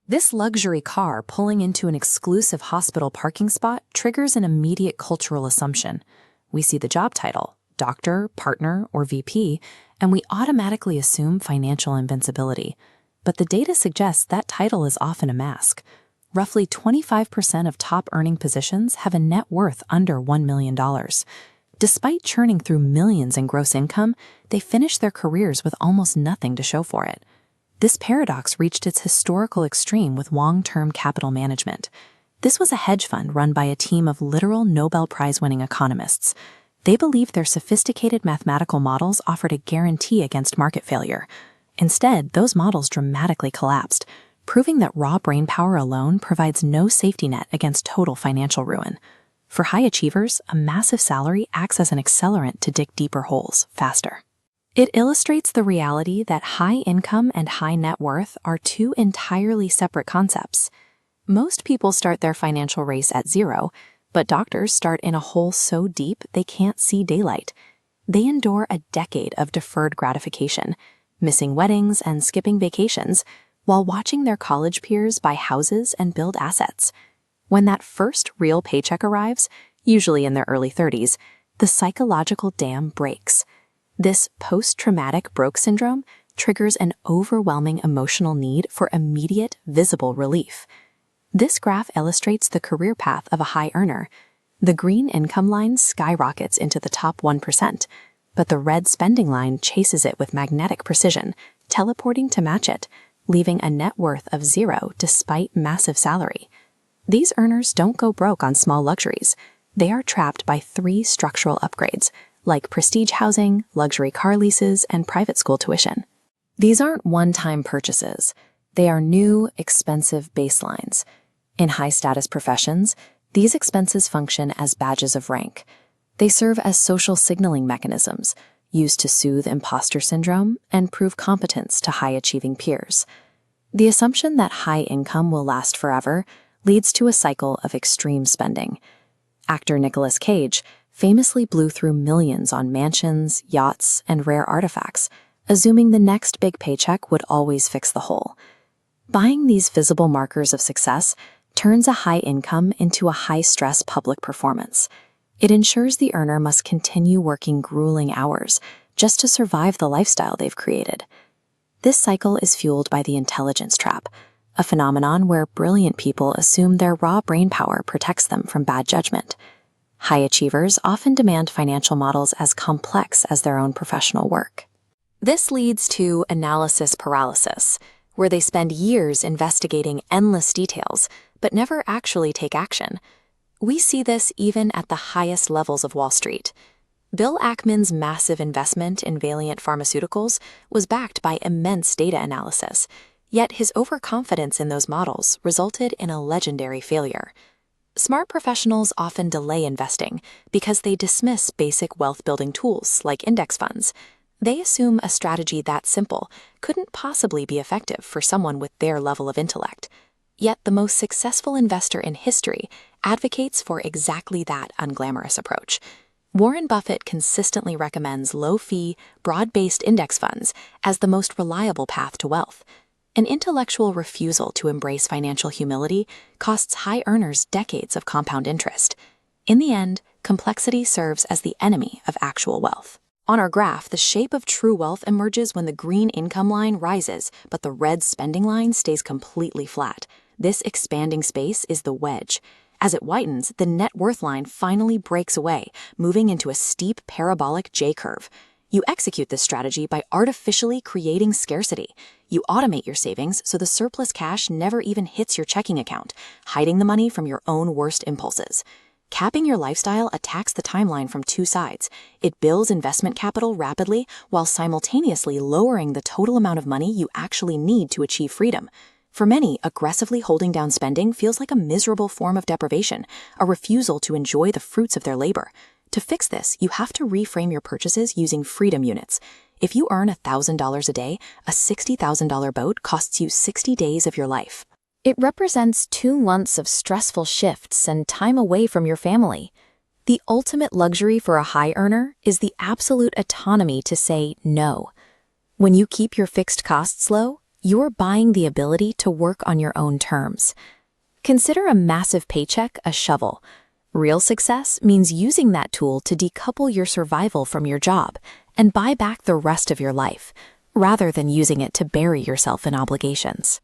This luxury car pulling into an exclusive hospital parking spot triggers an immediate cultural assumption. We see the job title, doctor, partner, or VP, and we automatically assume financial invincibility. But the data suggests that title is often a mask. Roughly 25% of top-earning positions have a net worth under $1 million. Despite churning through millions in gross income, they finish their careers with almost nothing to show for it. This paradox reached its historical extreme with long-term capital management. This was a hedge fund run by a team of literal Nobel Prize-winning economists. They believed their sophisticated mathematical models offered a guarantee against market failure. Instead, those models dramatically collapsed, proving that raw brainpower alone provides no safety net against total financial ruin. For high achievers, a massive salary acts as an accelerant to dig deeper holes faster. It illustrates the reality that high income and high net worth are two entirely separate concepts. Most people start their financial race at zero, but doctors start in a hole so deep they can't see daylight. They endure a decade of deferred gratification, missing weddings and skipping vacations, while watching their college peers buy houses and build assets. When that first real paycheck arrives, usually in their early 30s, the psychological dam breaks. This post-traumatic broke syndrome triggers an overwhelming emotional need for immediate, visible relief. This graph illustrates the career path of a high earner. The green income line skyrockets into the top 1%, but the red spending line chases it with magnetic precision, teleporting to match it, leaving a net worth of zero despite massive salary. These earners don't go broke on small luxuries. They are trapped by 3 structural upgrades, like prestige housing, luxury car leases, and private school tuition. These aren't one-time purchases. They are new, expensive baselines. In high-status professions, these expenses function as badges of rank. They serve as social signaling mechanisms, used to soothe imposter syndrome and prove competence to high-achieving peers. The assumption that high income will last forever leads to a cycle of extreme spending. Actor Nicolas Cage famously blew through millions on mansions, yachts, and rare artifacts, assuming the next big paycheck would always fix the hole. Buying these visible markers of success turns a high income into a high-stress public performance. It ensures the earner must continue working grueling hours just to survive the lifestyle they've created. This cycle is fueled by the intelligence trap, a phenomenon where brilliant people assume their raw brainpower protects them from bad judgment. High achievers often demand financial models as complex as their own professional work. This leads to analysis paralysis, where they spend years investigating endless details, but never actually take action. We see this even at the highest levels of Wall Street. Bill Ackman's massive investment in Valeant Pharmaceuticals was backed by immense data analysis, yet his overconfidence in those models resulted in a legendary failure. Smart professionals often delay investing because they dismiss basic wealth-building tools like index funds. They assume a strategy that simple couldn't possibly be effective for someone with their level of intellect. Yet the most successful investor in history advocates for exactly that unglamorous approach. Warren Buffett consistently recommends low-fee, broad-based index funds as the most reliable path to wealth. An intellectual refusal to embrace financial humility costs high earners decades of compound interest. In the end, complexity serves as the enemy of actual wealth. On our graph, the shape of true wealth emerges when the green income line rises, but the red spending line stays completely flat. This expanding space is the wedge. As it widens, the net worth line finally breaks away, moving into a steep parabolic J-curve. You execute this strategy by artificially creating scarcity. You automate your savings so the surplus cash never even hits your checking account, hiding the money from your own worst impulses. Capping your lifestyle attacks the timeline from 2 sides. It builds investment capital rapidly while simultaneously lowering the total amount of money you actually need to achieve freedom. For many, aggressively holding down spending feels like a miserable form of deprivation, a refusal to enjoy the fruits of their labor. To fix this, you have to reframe your purchases using freedom units. If you earn $1,000 a day, a $60,000 boat costs you 60 days of your life. It represents 2 months of stressful shifts and time away from your family. The ultimate luxury for a high earner is the absolute autonomy to say no. When you keep your fixed costs low, You're buying the ability to work on your own terms. Consider a massive paycheck a shovel. Real success means using that tool to decouple your survival from your job and buy back the rest of your life, rather than using it to bury yourself in obligations.